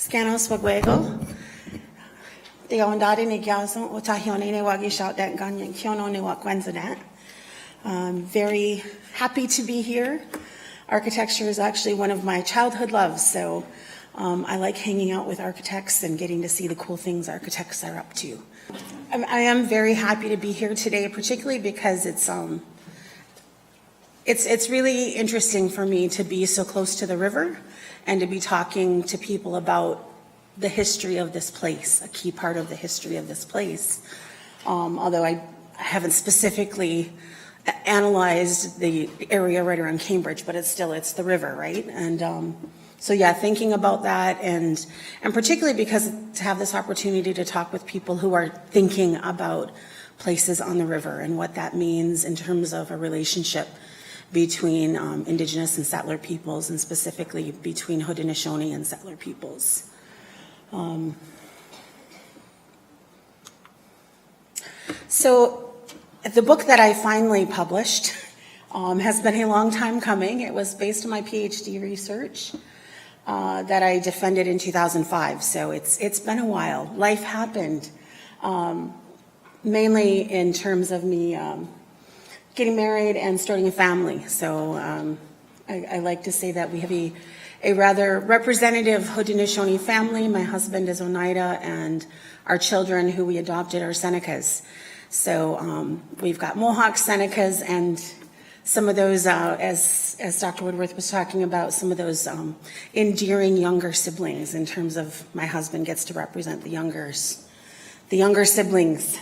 Scanos Wagwego. The Ondadi Nigazo, Otahione Wagi shout that Ganyan Kyono ne Wakwenzadat. Very happy to be here. Architecture is actually one of my childhood loves, so I like hanging out with architects and getting to see the cool things architects are up to. I am very happy to be here today, particularly because it's really interesting for me to be so close to the river and to be talking to people about the history of this place, a key part of the history of this place. Although I haven't specifically analyzed the area right around Cambridge, but it's the river, right? And so yeah, thinking about that and particularly because to have this opportunity to talk with people who are thinking about places on the river and what that means in terms of a relationship between Indigenous and settler peoples, and specifically between Haudenosaunee and settler peoples. So the book that I finally published has been a long time coming. It was based on my PhD research that I defended in 2005. So it's been a while. Life happened, mainly in terms of me getting married and starting a family. So I like to say that we have a rather representative Haudenosaunee family. My husband is Oneida, and our children who we adopted are Senecas. So we've got Mohawk Senecas, and some of those, as Dr. Woodworth was talking about, some of those endearing younger siblings in terms of my husband gets to represent the younger siblings.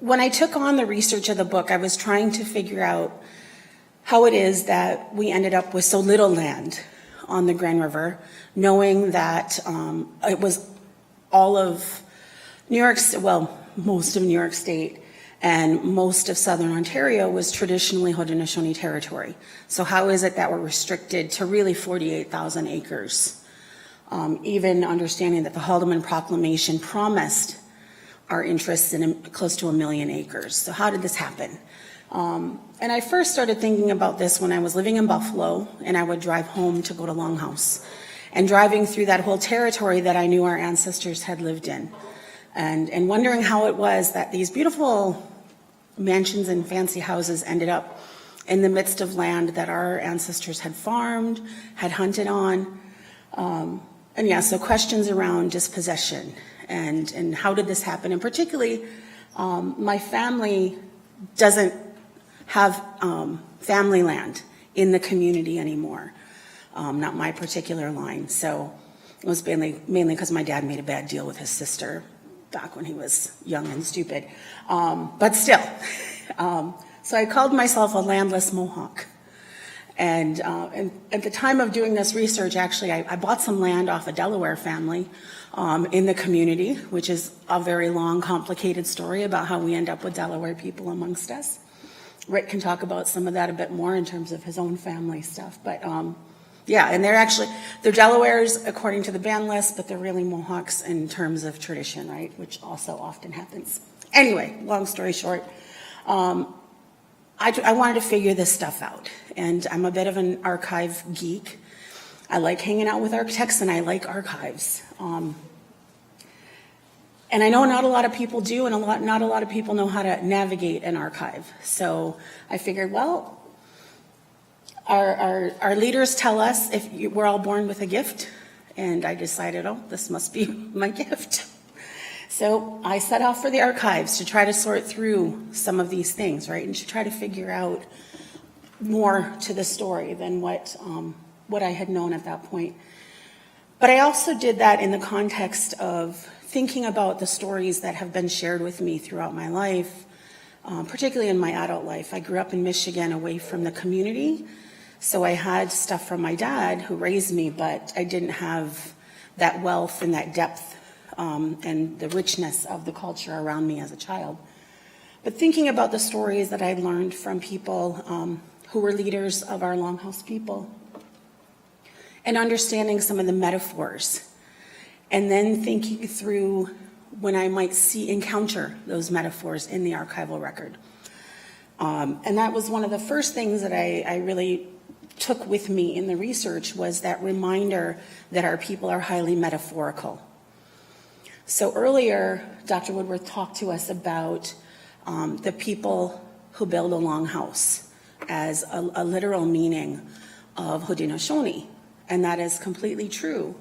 When I took on the research of the book, I was trying to figure out how it is that we ended up with so little land on the Grand River, knowing that it was all of New York, well, most of New York State and most of Southern Ontario was traditionally Haudenosaunee territory. So how is it that we're restricted to really 48,000 acres? Even understanding that the Haldeman Proclamation promised our interests in close to 1 million acres. So how did this happen? And I first started thinking about this when I was living in Buffalo, and I would drive home to go to Longhouse, and driving through that whole territory that I knew our ancestors had lived in, and wondering how it was that these beautiful mansions and fancy houses ended up in the midst of land that our ancestors had farmed, had hunted on. And yeah, so questions around dispossession and how did this happen? And particularly, my family doesn't have family land in the community anymore, not my particular line. So it was mainly because my dad made a bad deal with his sister back when he was young and stupid. But still, so I called myself a landless Mohawk. And at the time of doing this research, actually, I bought some land off a Delaware family in the community, which is a very long, complicated story about how we end up with Delaware people amongst us. Rick can talk about some of that a bit more in terms of his own family stuff. But yeah, and they're Delawares according to the band list, but they're really Mohawks in terms of tradition, right? Which also often happens. Anyway, long story short, I wanted to figure this stuff out, and I'm a bit of an archive geek. I like hanging out with architects, and I like archives. And I know not a lot of people do, and not a lot of people know how to navigate an archive. So I figured, well, our leaders tell us we're all born with a gift, and I decided, oh, this must be my gift. So I set off for the archives to try to sort through some of these things, right, and to try to figure out more to the story than what I had known at that point. But I also did that in the context of thinking about the stories that have been shared with me throughout my life, particularly in my adult life. I grew up in Michigan away from the community, so I had stuff from my dad who raised me, but I didn't have that wealth and that depth and the richness of the culture around me as a child. But thinking about the stories that I'd learned from people who were leaders of our Longhouse people, and understanding some of the metaphors, and then thinking through when I might encounter those metaphors in the archival record. And that was one of the first things that I really took with me in the research was that reminder that our people are highly metaphorical. So earlier, Dr. Woodworth talked to us about the people who build a long house as a literal meaning of Haudenosaunee, and that is completely true.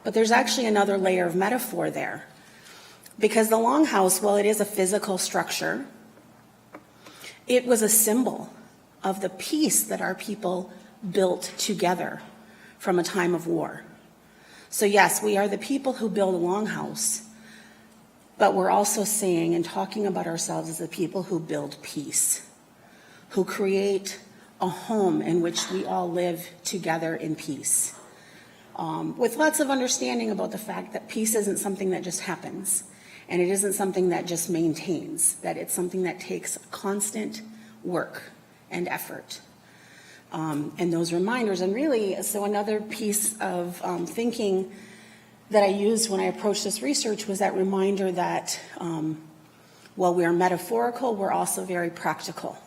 But there's actually another layer of metaphor there, because the longhouse, while it is a physical structure, it was a symbol of the peace that our people built together from a time of war. So yes, we are the people who build a longhouse, but we're also saying and talking about ourselves as the people who build peace, who create a home in which we all live together in peace, with lots of understanding about the fact that peace isn't something that just happens, and it isn't something that just maintains, that it's something that takes constant work and effort. And those reminders, and really, so another piece of thinking that I used when I approached this research was that reminder that while we are metaphorical, we're also very practical.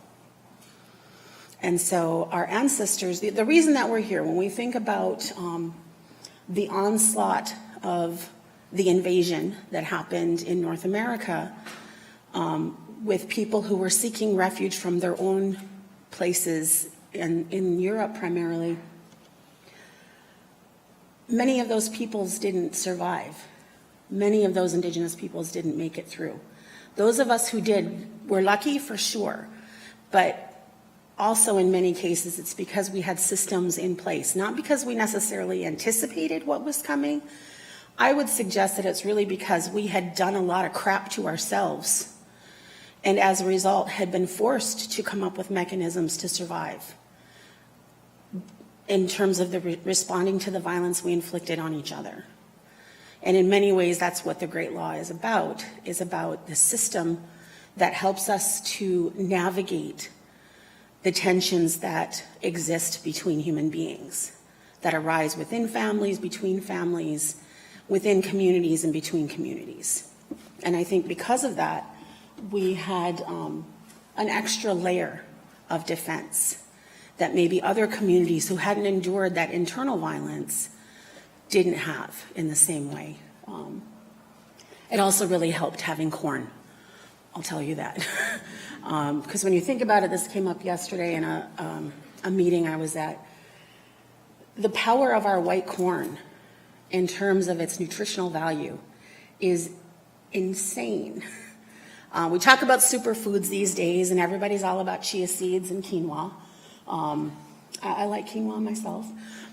And so our ancestors, the reason that we're here, when we think about the onslaught of the invasion that happened in North America, with people who were seeking refuge from their own places in Europe primarily, many of those peoples didn't survive. Many of those indigenous peoples didn't make it through. Those of us who did were lucky for sure, but also in many cases it's because we had systems in place, not because we necessarily anticipated what was coming. I would suggest that it's really because we had done a lot of crap to ourselves, and as a result had been forced to come up with mechanisms to survive in terms of responding to the violence we inflicted on each other. And in many ways, that's what the Great Law is about the system that helps us to navigate the tensions that exist between human beings, that arise within families, between families, within communities, and between communities. And I think because of that, we had an extra layer of defense that maybe other communities who hadn't endured that internal violence didn't have in the same way. It also really helped having corn, I'll tell you that. Because when you think about it, this came up yesterday in a meeting I was at. The power of our white corn in terms of its nutritional value is insane. We talk about superfoods these days, and everybody's all about chia seeds and quinoa. I like quinoa myself,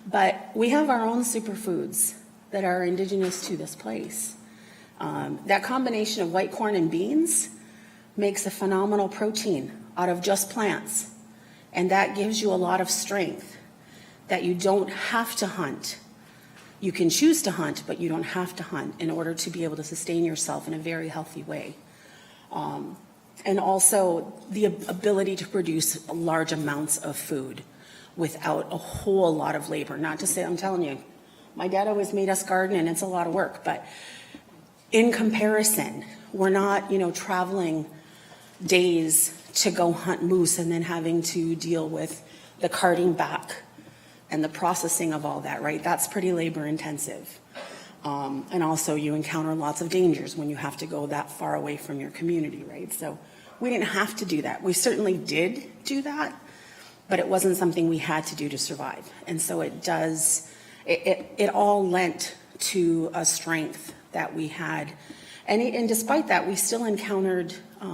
but we have our own superfoods that are indigenous to this place. That combination of white corn and beans makes a phenomenal protein out of just plants, and that gives you a lot of strength that you don't have to hunt. You can choose to hunt, but you don't have to hunt in order to be able to sustain yourself in a very healthy way. And also the ability to produce large amounts of food without a whole lot of labor. Not to say, I'm telling you, my dad always made us garden and it's a lot of work, but in comparison, we're not, traveling days to go hunt moose and then having to deal with the carting back and the processing of all that, right? That's pretty labor intensive. And also you encounter lots of dangers when you have to go that far away from your community, right? So we didn't have to do that. We certainly did do that, but it wasn't something we had to do to survive. And so it all lent to a strength that we had. And despite that, we still encountered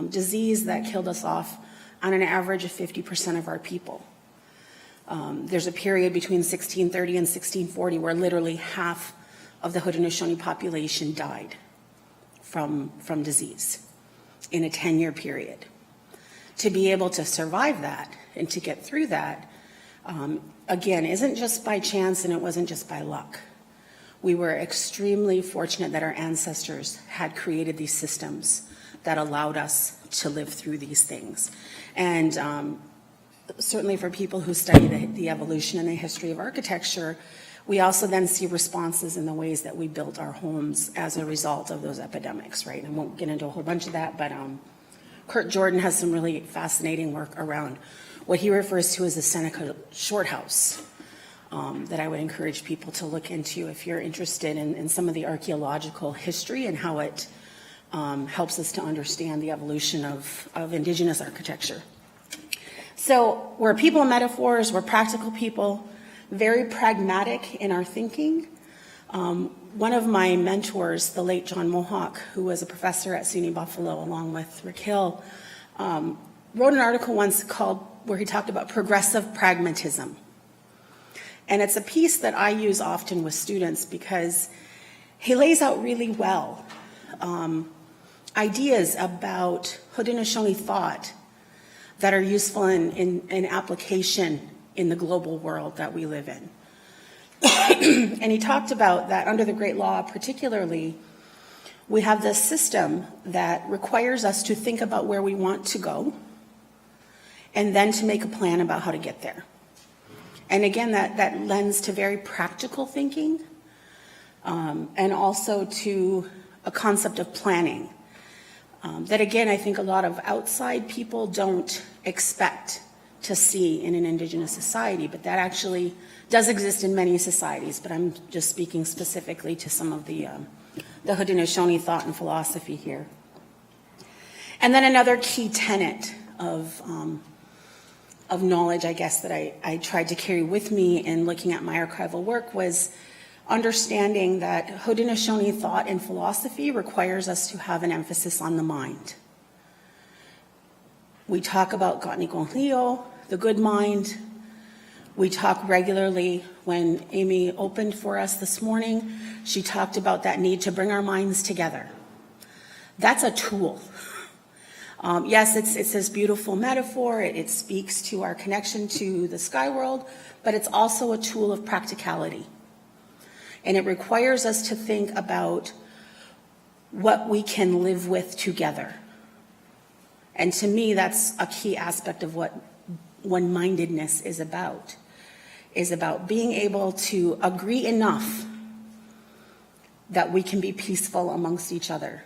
disease that killed us off on an average of 50% of our people. There's a period between 1630 and 1640 where literally half of the Haudenosaunee population died from disease in a 10-year period. To be able to survive that and to get through that, again, isn't just by chance and it wasn't just by luck. We were extremely fortunate that our ancestors had created these systems that allowed us to live through these things. And certainly for people who study the evolution and the history of architecture, we also then see responses in the ways that we built our homes as a result of those epidemics, right? I won't get into a whole bunch of that, but Kurt Jordan has some really fascinating work around what he refers to as the Seneca short house. that I would encourage people to look into if you're interested in some of the archaeological history and how it helps us to understand the evolution of Indigenous architecture. So we're people of metaphors, we're practical people, very pragmatic in our thinking. One of my mentors, the late John Mohawk, who was a professor at SUNY Buffalo along with Rick Hill, wrote an article once where he talked about progressive pragmatism. And it's a piece that I use often with students because he lays out really well ideas about Haudenosaunee thought that are useful in application in the global world that we live in. And he talked about that under the Great Law particularly, we have this system that requires us to think about where we want to go and then to make a plan about how to get there. And again, that lends to very practical thinking and also to a concept of planning that, again, I think a lot of outside people don't expect to see in an Indigenous society, but that actually does exist in many societies, but I'm just speaking specifically to some of the Haudenosaunee thought and philosophy here. And then another key tenet of knowledge, I guess, that I tried to carry with me in looking at my archival work was understanding that Haudenosaunee thought and philosophy requires us to have an emphasis on the mind. We talk about Gotnikonglio, the good mind. We talk regularly. When Amy opened for us this morning, she talked about that need to bring our minds together. That's a tool. Yes, it's this beautiful metaphor. It speaks to our connection to the sky world, but it's also a tool of practicality. And it requires us to think about what we can live with together. And to me, that's a key aspect of what one-mindedness is about being able to agree enough that we can be peaceful amongst each other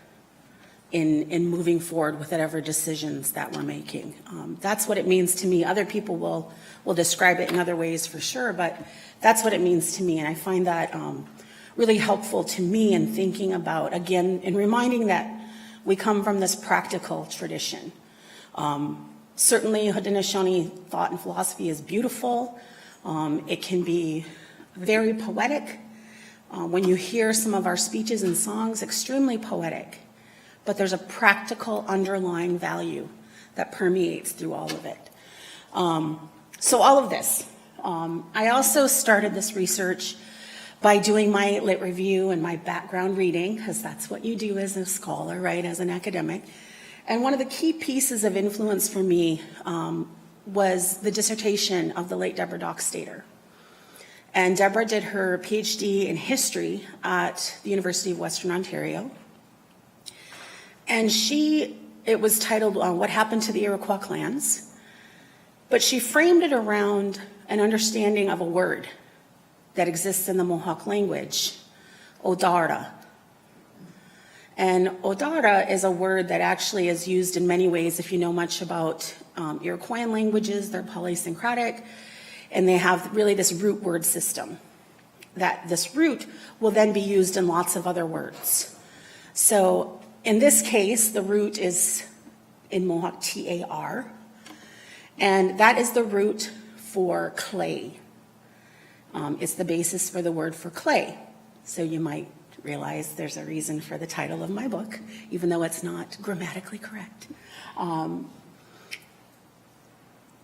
in moving forward with whatever decisions that we're making. That's what it means to me. Other people will describe it in other ways for sure, but that's what it means to me. And I find that really helpful to me in thinking about, again, in reminding that we come from this practical tradition. Certainly, Haudenosaunee thought and philosophy is beautiful. It can be very poetic. When you hear some of our speeches and songs, extremely poetic. But there's a practical underlying value that permeates through all of it. So all of this. I also started this research by doing my lit review and my background reading, because that's what you do as a scholar, right, as an academic. And one of the key pieces of influence for me was the dissertation of the late Deborah Dockstader. And Deborah did her PhD in history at the University of Western Ontario. And it was titled What Happened to the Iroquois Clans? But she framed it around an understanding of a word that exists in the Mohawk language, Odara. And Odara is a word that actually is used in many ways. If you know much about Iroquoian languages, they're polysyncratic, and they have really this root word system. That this root will then be used in lots of other words. So in this case, the root is in Mohawk T-A-R, and that is the root for clay. It's the basis for the word for clay. So you might realize there's a reason for the title of my book, even though it's not grammatically correct.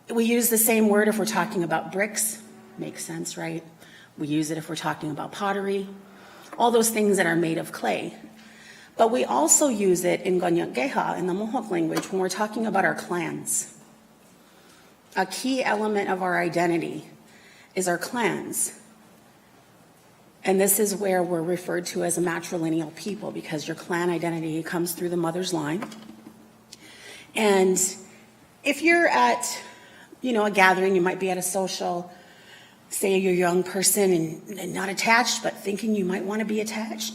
We use the same word if we're talking about bricks. Makes sense, right? We use it if we're talking about pottery, all those things that are made of clay. But we also use it in Ganyakgeha, in the Mohawk language, when we're talking about our clans. A key element of our identity is our clans. And this is where we're referred to as a matrilineal people, because your clan identity comes through the mother's line. And if you're at, a gathering, you might be at a social, say you're a young person and not attached, but thinking you might want to be attached.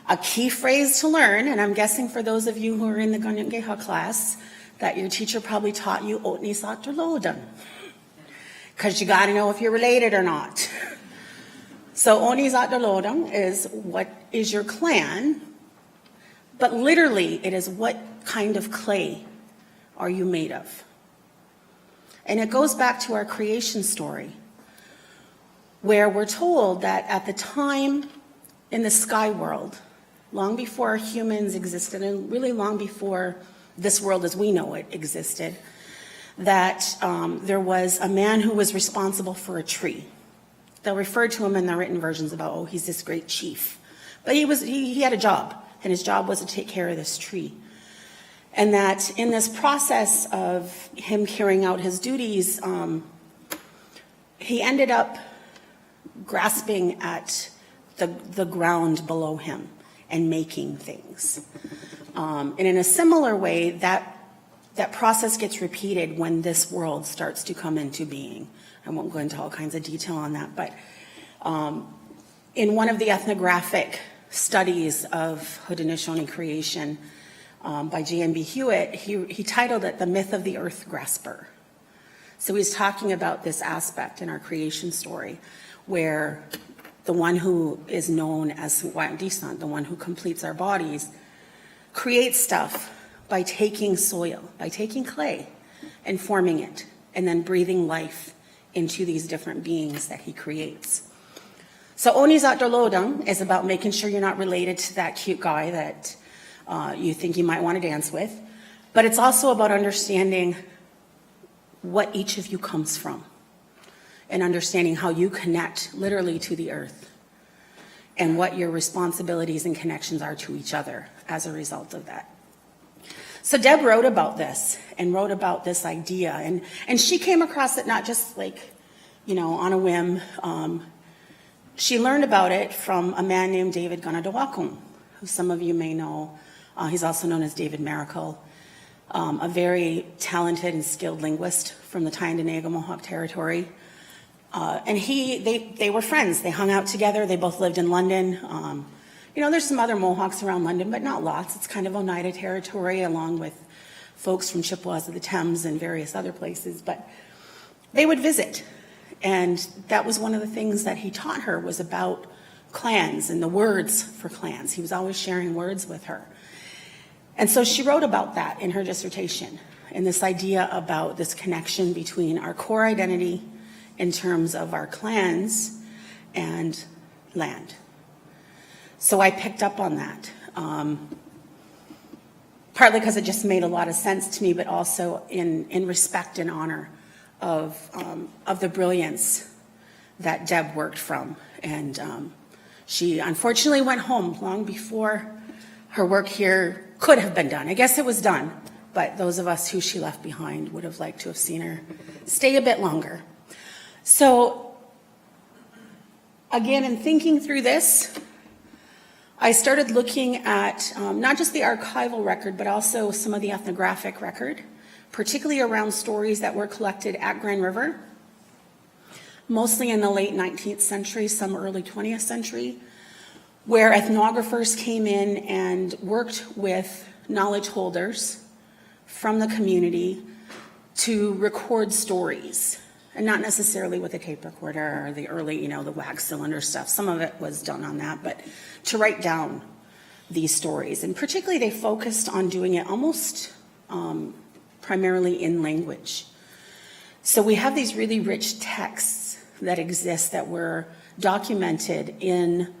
A key phrase to learn, and I'm guessing for those of you who are in the Ganyakgeha class, that your teacher probably taught you Otni Satur Lodan, because you got to know if you're related or not. So Onizatdolodang is what is your clan, but literally it is what kind of clay are you made of? And it goes back to our creation story, where we're told that at the time in the sky world, long before humans existed and really long before this world as we know it existed, that there was a man who was responsible for a tree. They'll refer to him in the written versions about, oh, he's this great chief. But he had a job, and his job was to take care of this tree. And that in this process of him carrying out his duties, he ended up grasping at the ground below him and making things. And in a similar way, that process gets repeated when this world starts to come into being. I won't go into all kinds of detail on that, but in one of the ethnographic studies of Haudenosaunee creation by J.M.B. Hewitt, he titled it The Myth of the Earth Grasper. So he's talking about this aspect in our creation story where the one who is known as Wa'andisan, the one who completes our bodies, creates stuff by taking soil, by taking clay and forming it, and then breathing life into these different beings that he creates. So Onizatdolodang is about making sure you're not related to that cute guy that you think you might want to dance with, but it's also about understanding what each of you comes from and understanding how you connect literally to the earth and what your responsibilities and connections are to each other as a result of that. So Deb wrote about this and wrote about this idea, and she came across it not just like, on a whim. She learned about it from a man named David Ganadawakung, who some of you may know. He's also known as David Miracle, a very talented and skilled linguist from the Tyendinaga Mohawk territory. And they were friends. They hung out together. They both lived in London. There's some other Mohawks around London, but not lots. It's kind of Oneida territory, along with folks from Chippewas of the Thames and various other places. But they would visit. And that was one of the things that he taught her, was about clans and the words for clans. He was always sharing words with her. And so she wrote about that in her dissertation, and this idea about this connection between our core identity in terms of our clans and land. So I picked up on that, partly because it just made a lot of sense to me, but also in respect and honor of the brilliance that Deb worked from. And she unfortunately went home long before her work here could have been done. I guess it was done, but those of us who she left behind would have liked to have seen her stay a bit longer. So again, in thinking through this, I started looking at not just the archival record, but also some of the ethnographic record, particularly around stories that were collected at Grand River, mostly in the late 19th century, some early 20th century, where ethnographers came in and worked with knowledge holders from the community to record stories, and not necessarily with a tape recorder or the early, the wax cylinder stuff. Some of it was done on that, but to write down these stories. And particularly they focused on doing it almost primarily in language. So we have these really rich texts that exist that were documented in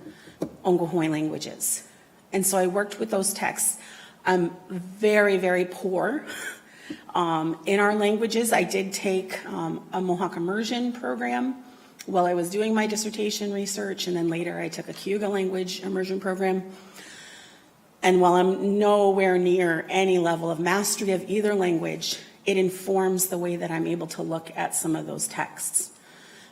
Ongohoe languages. And so I worked with those texts. I'm very, very poor in our languages. I did take a Mohawk immersion program while I was doing my dissertation research, and then later I took a Cayuga language immersion program. And while I'm nowhere near any level of mastery of either language, it informs the way that I'm able to look at some of those texts.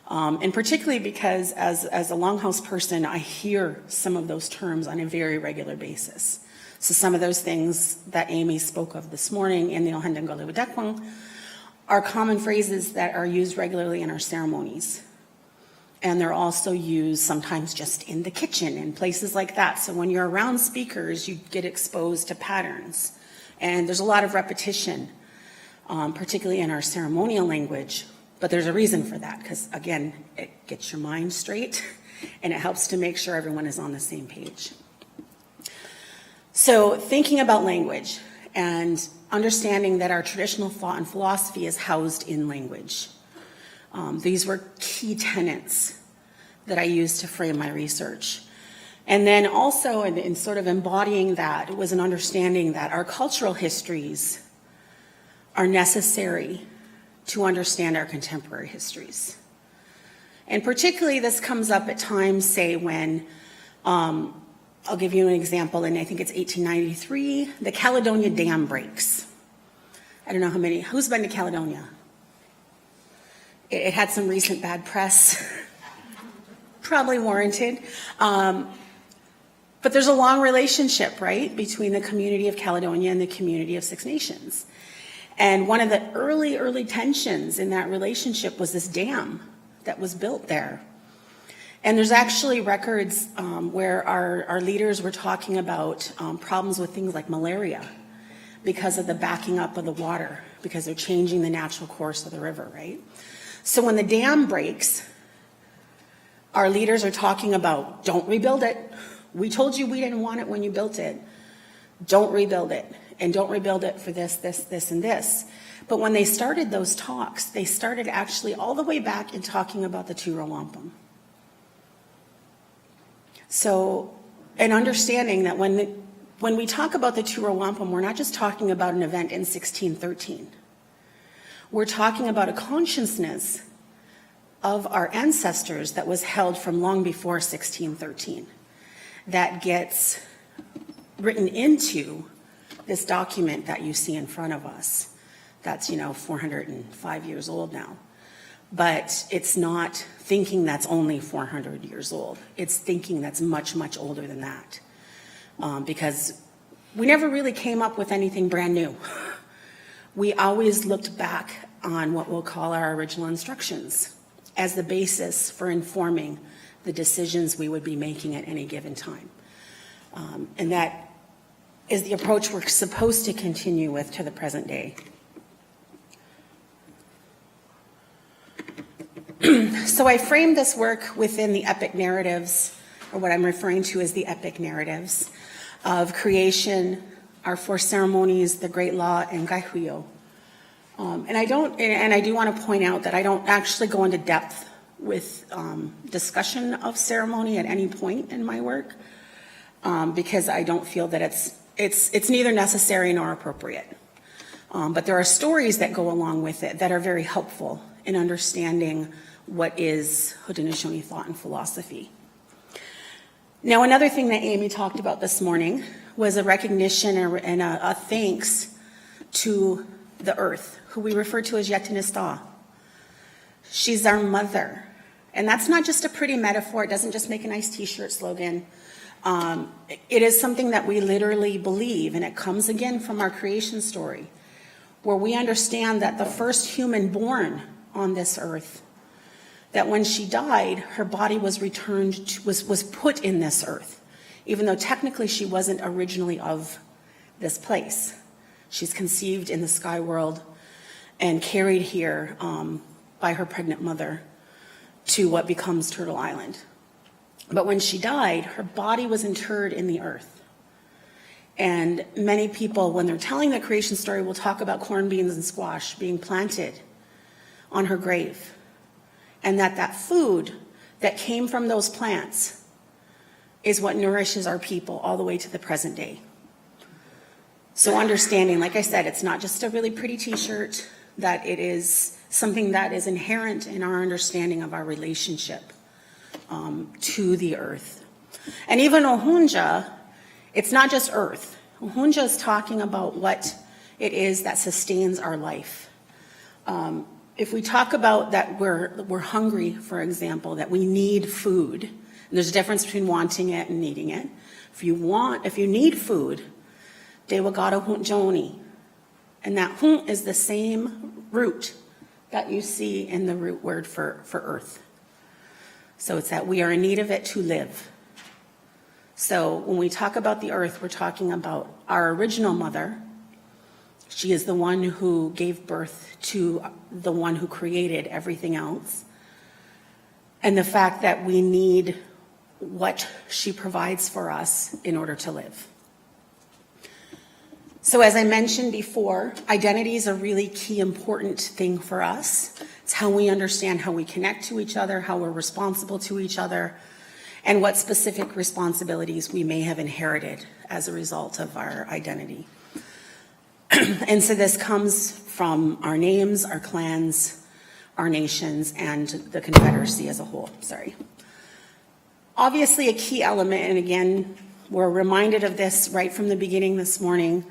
And particularly because as a Longhouse person, I hear some of those terms on a very regular basis. So some of those things that Amy spoke of this morning in the Ohendangaliwadekwang are common phrases that are used regularly in our ceremonies. And they're also used sometimes just in the kitchen and places like that. So when you're around speakers, you get exposed to patterns. And there's a lot of repetition, particularly in our ceremonial language. But there's a reason for that, because again, it gets your mind straight and it helps to make sure everyone is on the same page. So thinking about language and understanding that our traditional thought and philosophy is housed in language. These were key tenets that I used to frame my research. And then also in sort of embodying that was an understanding that our cultural histories are necessary to understand our contemporary histories. And particularly this comes up at times, say, when, I'll give you an example, and I think it's 1893, the Caledonia Dam breaks. I don't know who's been to Caledonia? It had some recent bad press, probably warranted. But there's a long relationship, right, between the community of Caledonia and the community of Six Nations. And one of the early tensions in that relationship was this dam that was built there. And there's actually records where our leaders were talking about problems with things like malaria because of the backing up of the water, because they're changing the natural course of the river, right? So when the dam breaks, our leaders are talking about, don't rebuild it. We told you we didn't want it when you built it. Don't rebuild it. And don't rebuild it for this, and this. But when they started those talks, they started actually all the way back in talking about the Tura Wampum. So, an understanding that when we talk about the Tura Wampum, we're not just talking about an event in 1613. We're talking about a consciousness of our ancestors that was held from long before 1613 that gets written into this document that you see in front of us. That's, 405 years old now. But it's not thinking that's only 400 years old. It's thinking that's much, much older than that. Because we never really came up with anything brand new. We always looked back on what we'll call our original instructions as the basis for informing the decisions we would be making at any given time. And that is the approach we're supposed to continue with to the present day. So I framed this work within the epic narratives, or what I'm referring to as the epic narratives of creation, our four ceremonies, the Great Law, and Gaihuyo. And I do want to point out that I don't actually go into depth with discussion of ceremony at any point in my work, because I don't feel that it's neither necessary nor appropriate. But there are stories that go along with it that are very helpful in understanding what is Haudenosaunee thought and philosophy. Now, another thing that Amy talked about this morning was a recognition and a thanks to the earth, who we refer to as Yetinista. She's our mother. And that's not just a pretty metaphor. It doesn't just make a nice t-shirt slogan. It is something that we literally believe, and it comes again from our creation story, where we understand that the first human born on this earth, that when she died, her body was returned, was put in this earth, even though technically she wasn't originally of this place. She's conceived in the sky world and carried here by her pregnant mother to what becomes Turtle Island. But when she died, her body was interred in the earth. And many people, when they're telling the creation story, will talk about corn, beans, and squash being planted on her grave. And that food that came from those plants is what nourishes our people all the way to the present day. So understanding, like I said, it's not just a really pretty t-shirt, that it is something that is inherent in our understanding of our relationship to the earth. And even Ohunja, it's not just earth. Ohunja is talking about what it is that sustains our life. If we talk about that we're hungry, for example, that we need food, and there's a difference between wanting it and needing it. If you need food, de wagata huntjoni. And that hunt is the same root that you see in the root word for earth. So it's that we are in need of it to live. So when we talk about the earth, we're talking about our original mother. She is the one who gave birth to the one who created everything else. And the fact that we need what she provides for us in order to live. So as I mentioned before, identity is a really key important thing for us. It's how we understand how we connect to each other, how we're responsible to each other, and what specific responsibilities we may have inherited as a result of our identity. And so this comes from our names, our clans, our nations, and the Confederacy as a whole. Obviously, a key element, and again, we're reminded of this right from the beginning this morning,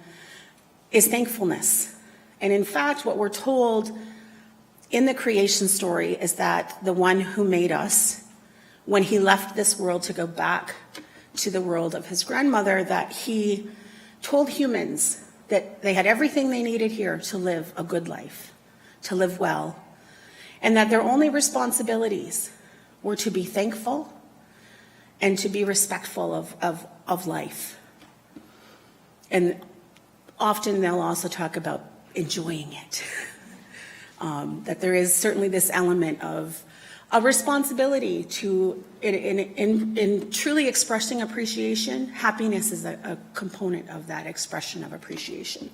is thankfulness. And in fact, what we're told in the creation story is that the one who made us, when he left this world to go back to the world of his grandmother, that he told humans that they had everything they needed here to live a good life, to live well, and that their only responsibilities were to be thankful and to be respectful of life. And often they'll also talk about enjoying it. That there is certainly this element of a responsibility to, in truly expressing appreciation. Happiness is a component of that expression of appreciation.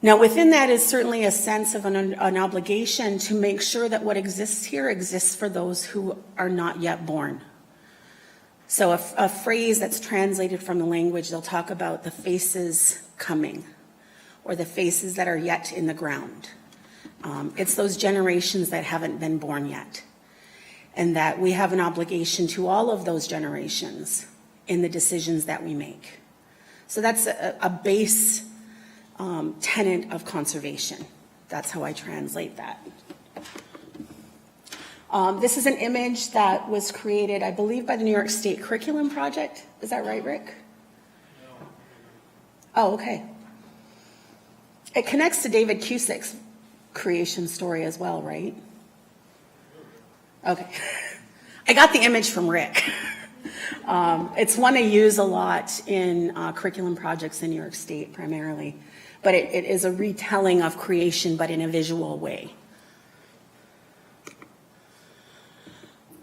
Now, within that is certainly a sense of an obligation to make sure that what exists here exists for those who are not yet born. So a phrase that's translated from the language, they'll talk about the faces coming, or the faces that are yet in the ground. It's those generations that haven't been born yet, and that we have an obligation to all of those generations in the decisions that we make. So that's a base tenet of conservation. That's how I translate that. This is an image that was created, I believe, by the New York State Curriculum Project. Is that right, Rick? No. Oh, okay. It connects to David Cusick's creation story as well, right? Okay. I got the image from Rick. It's one I use a lot in curriculum projects in New York State primarily, but it is a retelling of creation, but in a visual way.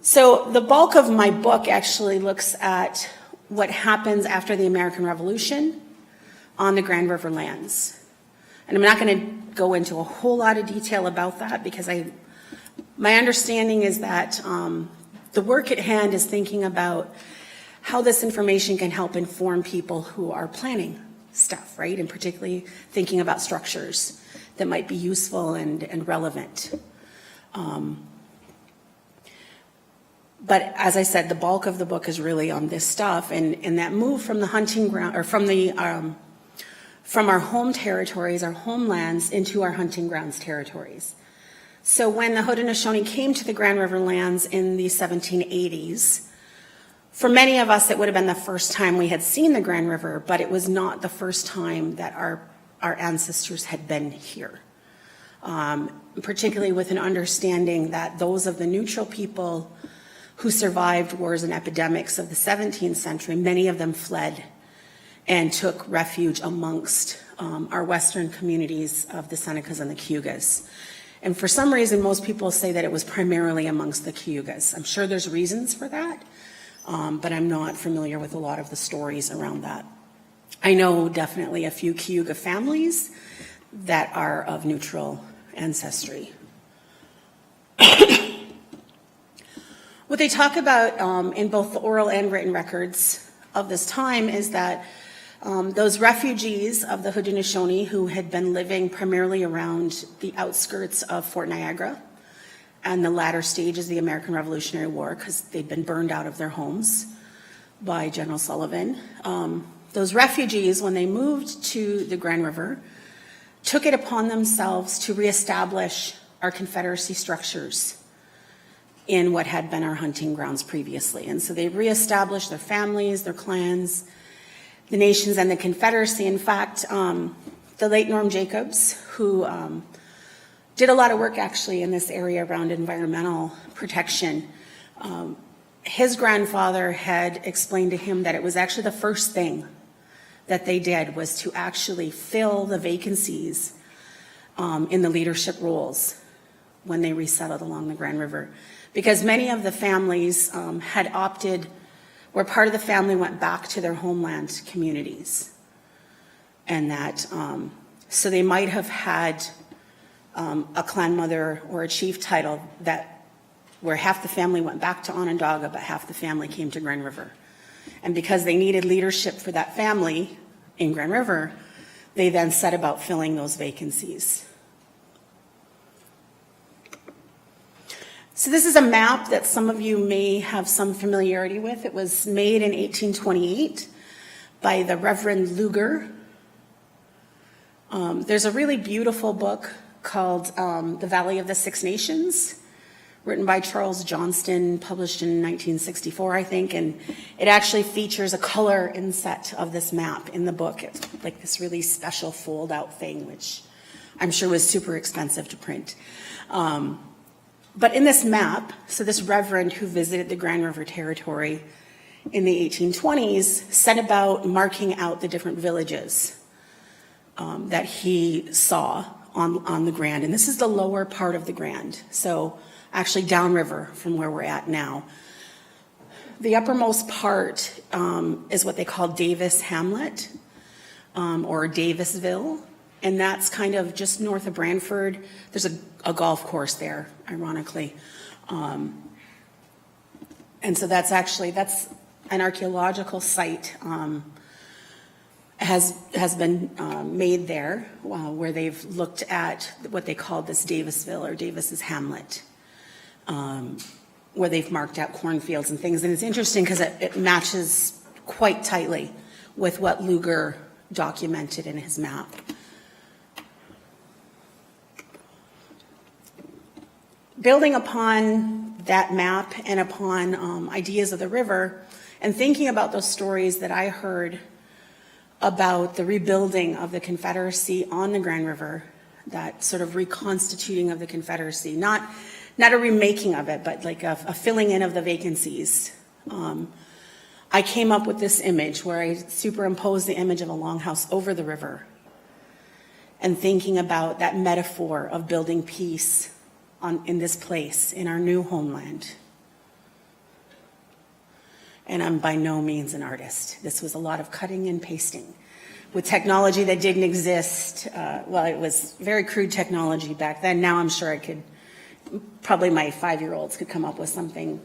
So the bulk of my book actually looks at what happens after the American Revolution on the Grand River lands. And I'm not going to go into a whole lot of detail about that because my understanding is that the work at hand is thinking about how this information can help inform people who are planning stuff, right? And particularly thinking about structures that might be useful and relevant. But as I said, the bulk of the book is really on this stuff, and that move from the hunting ground, or from our home territories, our homelands, into our hunting grounds territories. So when the Haudenosaunee came to the Grand River lands in the 1780s, for many of us it would have been the first time we had seen the Grand River, but it was not the first time that our ancestors had been here. Particularly with an understanding that those of the neutral people who survived wars and epidemics of the 17th century, many of them fled and took refuge amongst our western communities of the Senecas and the Cayugas. And for some reason, most people say that it was primarily amongst the Cayugas. I'm sure there's reasons for that, but I'm not familiar with a lot of the stories around that. I know definitely a few Cayuga families that are of neutral ancestry. What they talk about in both the oral and written records of this time is that those refugees of the Haudenosaunee who had been living primarily around the outskirts of Fort Niagara and the latter stages of the American Revolutionary War, because they'd been burned out of their homes by General Sullivan. Those refugees, when they moved to the Grand River, took it upon themselves to reestablish our Confederacy structures in what had been our hunting grounds previously. And so they reestablished their families, their clans, the nations, and the Confederacy. In fact, the late Norm Jacobs, who did a lot of work actually in this area around environmental protection, his grandfather had explained to him that it was actually the first thing that they did was to actually fill the vacancies in the leadership roles when they resettled along the Grand River. Because many of the families had opted, where part of the family went back to their homeland communities. And that, so they might have had a clan mother or a chief title that where half the family went back to Onondaga, but half the family came to Grand River. And because they needed leadership for that family in Grand River, they then set about filling those vacancies. So this is a map that some of you may have some familiarity with. It was made in 1828 by the Reverend Luger. There's a really beautiful book called The Valley of the Six Nations, written by Charles Johnston, published in 1964, I think, and it actually features a color inset of this map in the book. It's like this really special fold-out thing, which I'm sure was super expensive to print. But in this map, so this reverend who visited the Grand River Territory in the 1820s set about marking out the different villages that he saw on the Grand. And this is the lower part of the Grand, so actually downriver from where we're at now. The uppermost part is what they call Davis Hamlet or Davisville. And that's kind of just north of Brantford. There's a golf course there, ironically. And so that's an archaeological site has been made there where they've looked at what they call this Davisville or Davis's Hamlet, where they've marked out cornfields and things. And it's interesting because it matches quite tightly with what Luger documented in his map. Building upon that map and upon ideas of the river and thinking about those stories that I heard about the rebuilding of the Confederacy on the Grand River, that sort of reconstituting of the Confederacy, not a remaking of it, but like a filling in of the vacancies. I came up with this image where I superimposed the image of a longhouse over the river and thinking about that metaphor of building peace in this place, in our new homeland. And I'm by no means an artist. This was a lot of cutting and pasting with technology that didn't exist. Well, it was very crude technology back then. Now I'm sure I could, probably my 5-year-olds could come up with something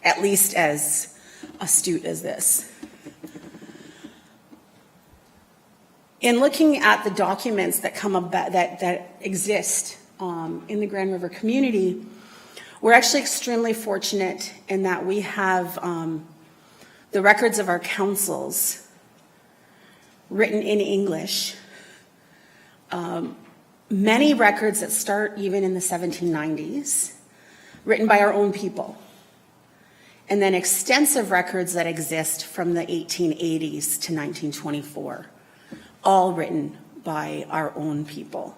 at least as astute as this. In looking at the documents that come about, that exist in the Grand River community, we're actually extremely fortunate in that we have the records of our councils written in English, many records that start even in the 1790s, written by our own people, and then extensive records that exist from the 1880s to 1924, all written by our own people.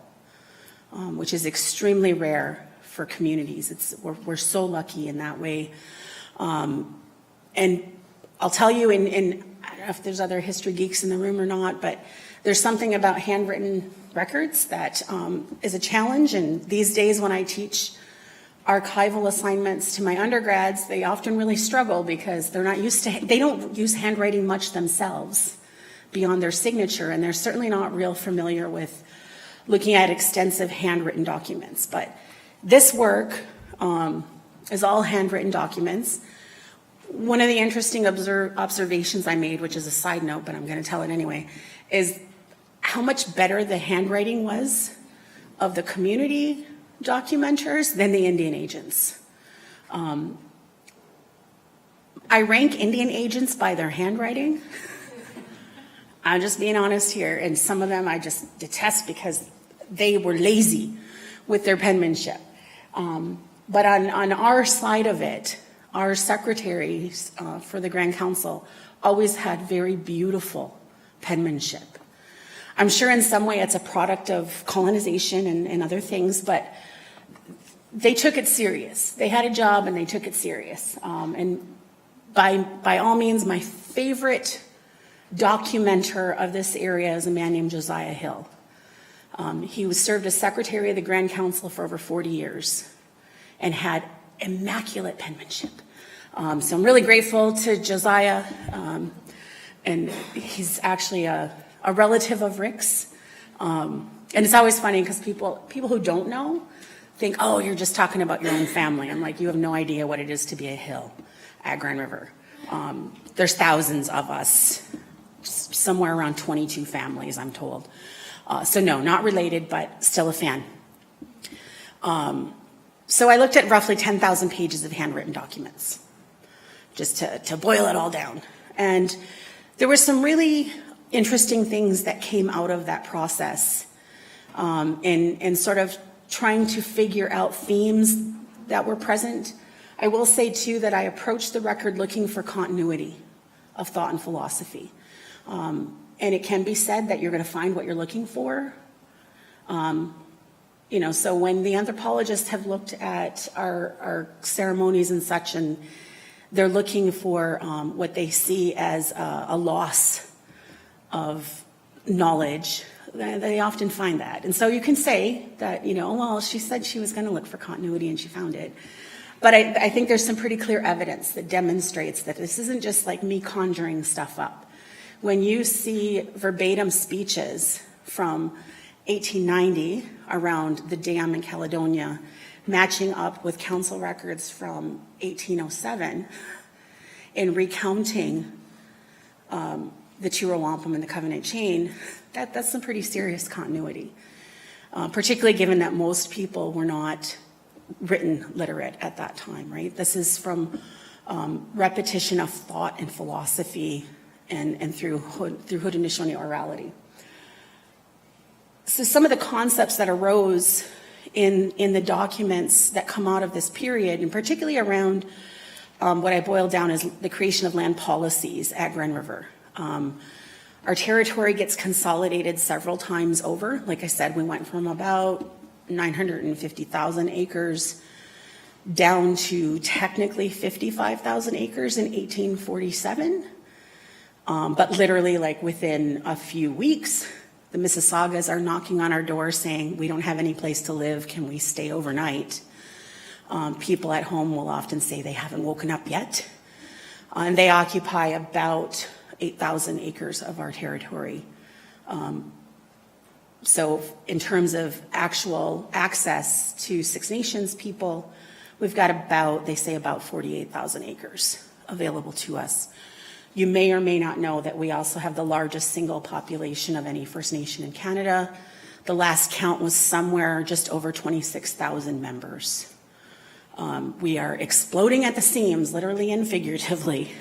Which is extremely rare for communities. We're so lucky in that way. And I'll tell you, I don't know if there's other history geeks in the room or not, but there's something about handwritten records that is a challenge. And these days when I teach archival assignments to my undergrads, they often really struggle because they're not used to, they don't use handwriting much themselves beyond their signature. And they're certainly not real familiar with looking at extensive handwritten documents. But this work is all handwritten documents. One of the interesting observations I made, which is a side note, but I'm going to tell it anyway, is how much better the handwriting was of the community documenters than the Indian agents. I rank Indian agents by their handwriting. I'm just being honest here, and some of them I just detest because they were lazy with their penmanship. But on our side of it, our secretaries for the Grand Council always had very beautiful penmanship. I'm sure in some way it's a product of colonization and other things, but they took it serious. They had a job and they took it serious. And by all means, my favorite documenter of this area is a man named Josiah Hill. He was served as secretary of the Grand Council for over 40 years and had immaculate penmanship. So I'm really grateful to Josiah, and he's actually a relative of Rick's. And it's always funny because people who don't know think, oh, you're just talking about your own family. I'm like, you have no idea what it is to be a Hill at Grand River. There's thousands of us, somewhere around 22 families, I'm told. So no, not related, but still a fan. So I looked at roughly 10,000 pages of handwritten documents, just to boil it all down. And there were some really interesting things that came out of that process, in sort of trying to figure out themes that were present. I will say, too, that I approached the record looking for continuity of thought and philosophy. And it can be said that you're going to find what you're looking for. So when the anthropologists have looked at our ceremonies and such, and they're looking for what they see as a loss of knowledge, they often find that. And so you can say that, well, she said she was going to look for continuity and she found it. But I think there's some pretty clear evidence that demonstrates that this isn't just like me conjuring stuff up. When you see verbatim speeches from 1890 around the dam in Caledonia matching up with council records from 1807 in recounting the Chiro Wampum and the Covenant Chain, that's some pretty serious continuity, particularly given that most people were not written literate at that time, right? This is from repetition of thought and philosophy and through Haudenosaunee orality. So some of the concepts that arose in the documents that come out of this period, and particularly around what I boiled down as the creation of land policies at Grand River. Our territory gets consolidated several times over. Like I said, we went from about 950,000 acres down to technically 55,000 acres in 1847. But literally, like within a few weeks, the Mississaugas are knocking on our door saying, we don't have any place to live, can we stay overnight? People at home will often say they haven't woken up yet. And they occupy about 8,000 acres of our territory. So in terms of actual access to Six Nations people, we've got they say about 48,000 acres available to us. You may or may not know that we also have the largest single population of any First Nation in Canada. The last count was somewhere just over 26,000 members. We are exploding at the seams, literally and figuratively.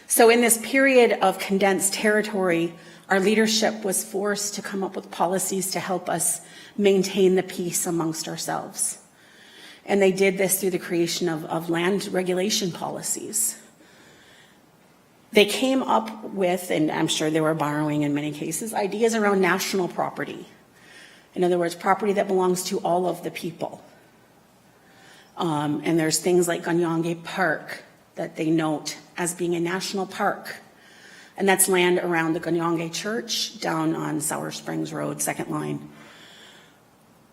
So in this period of condensed territory, our leadership was forced to come up with policies to help us maintain the peace amongst ourselves. And they did this through the creation of land regulation policies. They came up with, and I'm sure they were borrowing in many cases, ideas around national property. In other words, property that belongs to all of the people. And there's things like Ganyonge Park that they note as being a national park. And that's land around the Ganyonge Church down on Sour Springs Road, second line.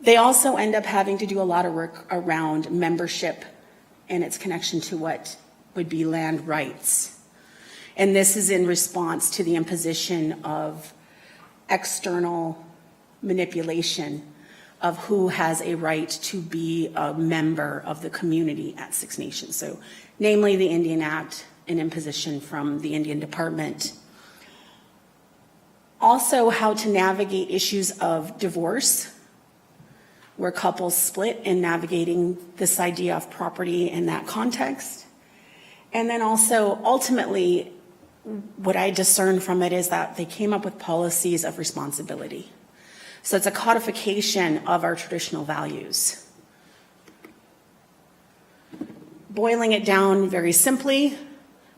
They also end up having to do a lot of work around membership and its connection to what would be land rights. And this is in response to the imposition of external manipulation of who has a right to be a member of the community at Six Nations. So, namely the Indian Act, an imposition from the Indian Department. Also, how to navigate issues of divorce, where couples split, and navigating this idea of property in that context. And then also, ultimately, what I discern from it is that they came up with policies of responsibility. So it's a codification of our traditional values. Boiling it down very simply,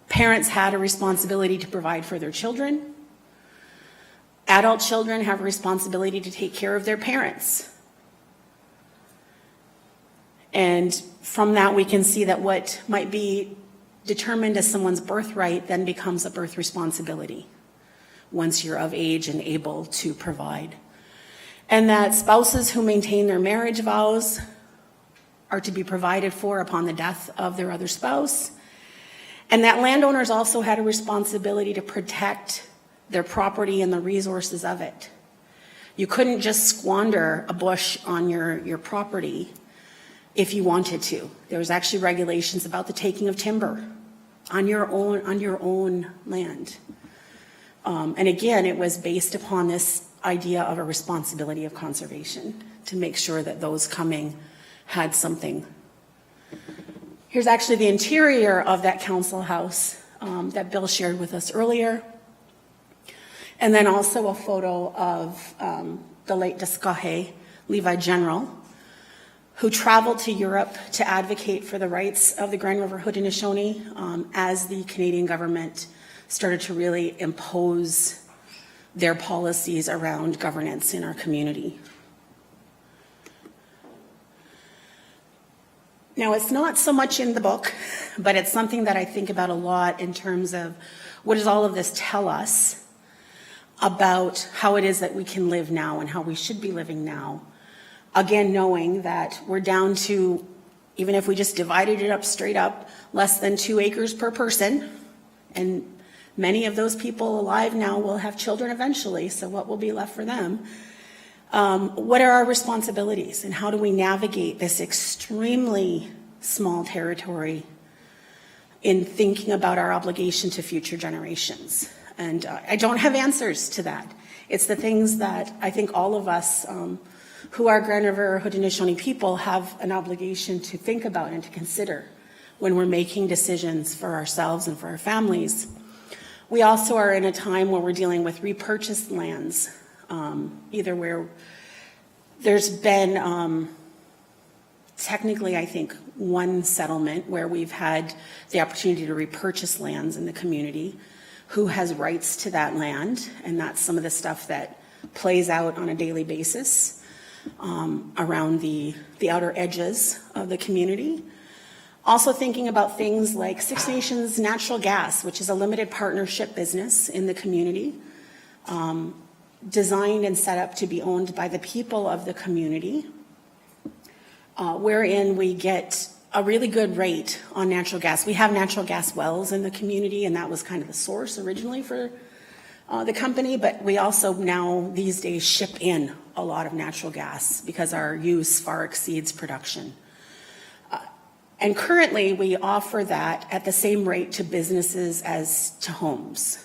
parents had a responsibility to provide for their children. Adult children have a responsibility to take care of their parents. And from that, we can see that what might be determined as someone's birthright then becomes a birth responsibility once you're of age and able to provide. And that spouses who maintain their marriage vows are to be provided for upon the death of their other spouse. And that landowners also had a responsibility to protect their property and the resources of it. You couldn't just squander a bush on your property if you wanted to. There was actually regulations about the taking of timber on your own land. And again, it was based upon this idea of a responsibility of conservation to make sure that those coming had something. Here's actually the interior of that council house that Bill shared with us earlier. And then also a photo of the late Discahe, Levi General, who traveled to Europe to advocate for the rights of the Grand River Haudenosaunee as the Canadian government started to really impose their policies around governance in our community. Now, it's not so much in the book, but it's something that I think about a lot in terms of what does all of this tell us about how it is that we can live now and how we should be living now. Again, knowing that we're down to, even if we just divided it up straight up, less than 2 acres per person. And many of those people alive now will have children eventually, so what will be left for them? What are our responsibilities and how do we navigate this extremely small territory in thinking about our obligation to future generations? And I don't have answers to that. It's the things that I think all of us who are Grand River Haudenosaunee people have an obligation to think about and to consider when we're making decisions for ourselves and for our families. We also are in a time where we're dealing with repurchased lands, either where there's been technically, I think, one settlement where we've had the opportunity to repurchase lands in the community, who has rights to that land, and that's some of the stuff that plays out on a daily basis around the outer edges of the community. Also thinking about things like Six Nations Natural Gas, which is a limited partnership business in the community, designed and set up to be owned by the people of the community, wherein we get a really good rate on natural gas. We have natural gas wells in the community, and that was kind of the source originally for the company, but we also now these days ship in a lot of natural gas because our use far exceeds production. And currently we offer that at the same rate to businesses as to homes.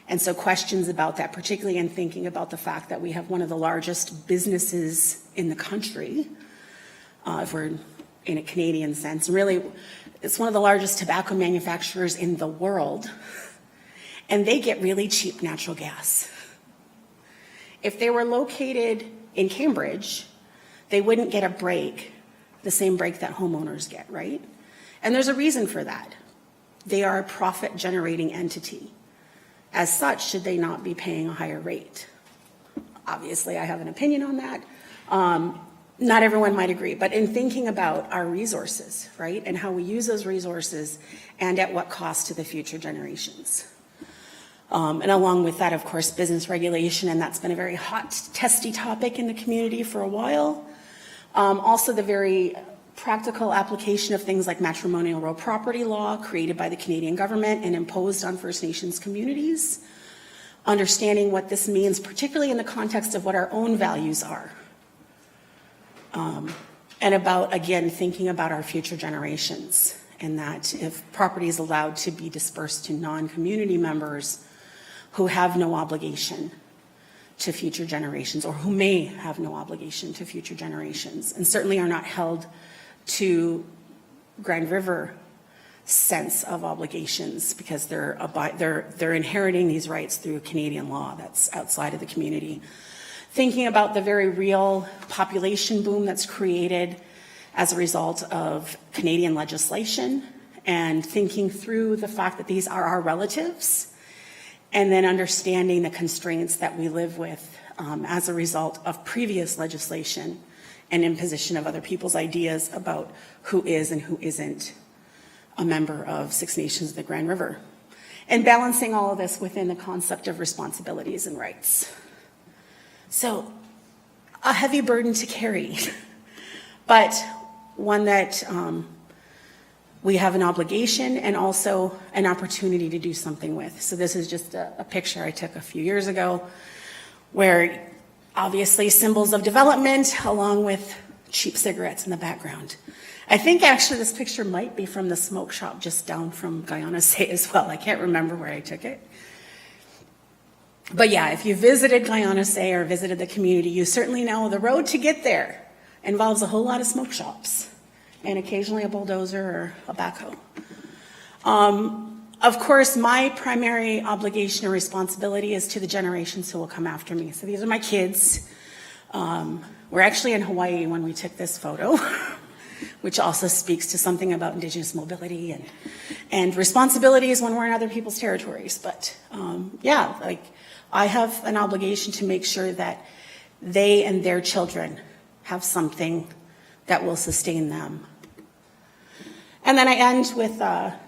And so questions about that, particularly in thinking about the fact that we have one of the largest businesses in the country, if we're in a Canadian sense, really it's one of the largest tobacco manufacturers in the world, and they get really cheap natural gas. If they were located in Cambridge, they wouldn't get a break, the same break that homeowners get, right? And there's a reason for that. They are a profit-generating entity. As such, should they not be paying a higher rate? Obviously, I have an opinion on that. Not everyone might agree, but in thinking about our resources, right, and how we use those resources and at what cost to the future generations. And along with that, of course, business regulation, and that's been a very hot, testy topic in the community for a while. Also the very practical application of things like matrimonial real property law created by the Canadian government and imposed on First Nations communities. Understanding what this means, particularly in the context of what our own values are. And about, again, thinking about our future generations, and that if property is allowed to be dispersed to non-community members who have no obligation to future generations, or who may have no obligation to future generations, and certainly are not held to Grand River sense of obligations because they're inheriting these rights through Canadian law that's outside of the community. Thinking about the very real population boom that's created as a result of Canadian legislation, and thinking through the fact that these are our relatives, and then understanding the constraints that we live with as a result of previous legislation and imposition of other people's ideas about who is and who isn't a member of Six Nations of the Grand River, and balancing all of this within the concept of responsibilities and rights. So, a heavy burden to carry, but one that we have an obligation and also an opportunity to do something with. So this is just a picture I took a few years ago where obviously symbols of development along with cheap cigarettes in the background. I think actually this picture might be from the smoke shop just down from Guyana Say as well. I can't remember where I took it. But yeah, if you visited Guyana Say or visited the community, you certainly know the road to get there involves a whole lot of smoke shops and occasionally a bulldozer or a backhoe. Of course, my primary obligation or responsibility is to the generations who will come after me. So these are my kids. We're actually in Hawaii when we took this photo, which also speaks to something about Indigenous mobility and responsibilities when we're in other people's territories. But yeah, like I have an obligation to make sure that they and their children have something that will sustain them. And then I end with a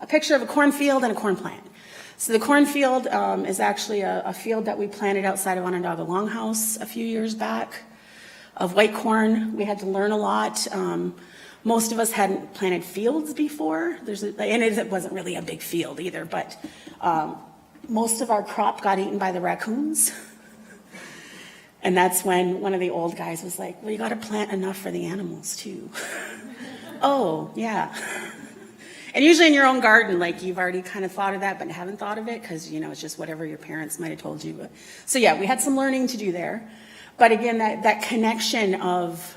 picture of a cornfield and a corn plant. So the cornfield is actually a field that we planted outside of Onondaga Longhouse a few years back of white corn. We had to learn a lot. Most of us hadn't planted fields before. And it wasn't really a big field either, but most of our crop got eaten by the raccoons. And that's when one of the old guys was like, well, you got to plant enough for the animals too. Oh, yeah. And usually in your own garden, like you've already kind of thought of that, but haven't thought of it because, you know, it's just whatever your parents might have told you. But, so yeah, we had some learning to do there. But again, that connection of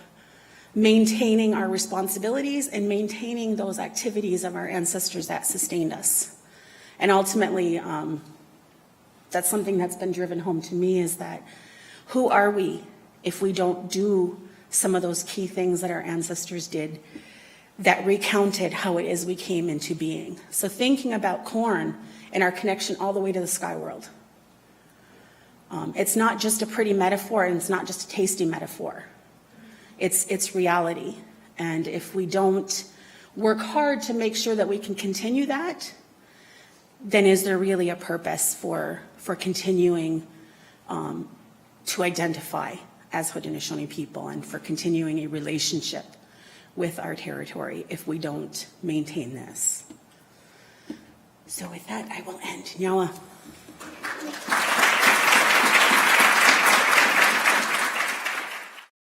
maintaining our responsibilities and maintaining those activities of our ancestors that sustained us. And ultimately, that's something that's been driven home to me is that who are we if we don't do some of those key things that our ancestors did that recounted how it is we came into being? So thinking about corn and our connection all the way to the sky world. It's not just a pretty metaphor and it's not just a tasty metaphor. It's reality. And if we don't work hard to make sure that we can continue that, then is there really a purpose for continuing to identify as Haudenosaunee people and for continuing a relationship with our territory if we don't maintain this? So with that, I will end. Nyawa.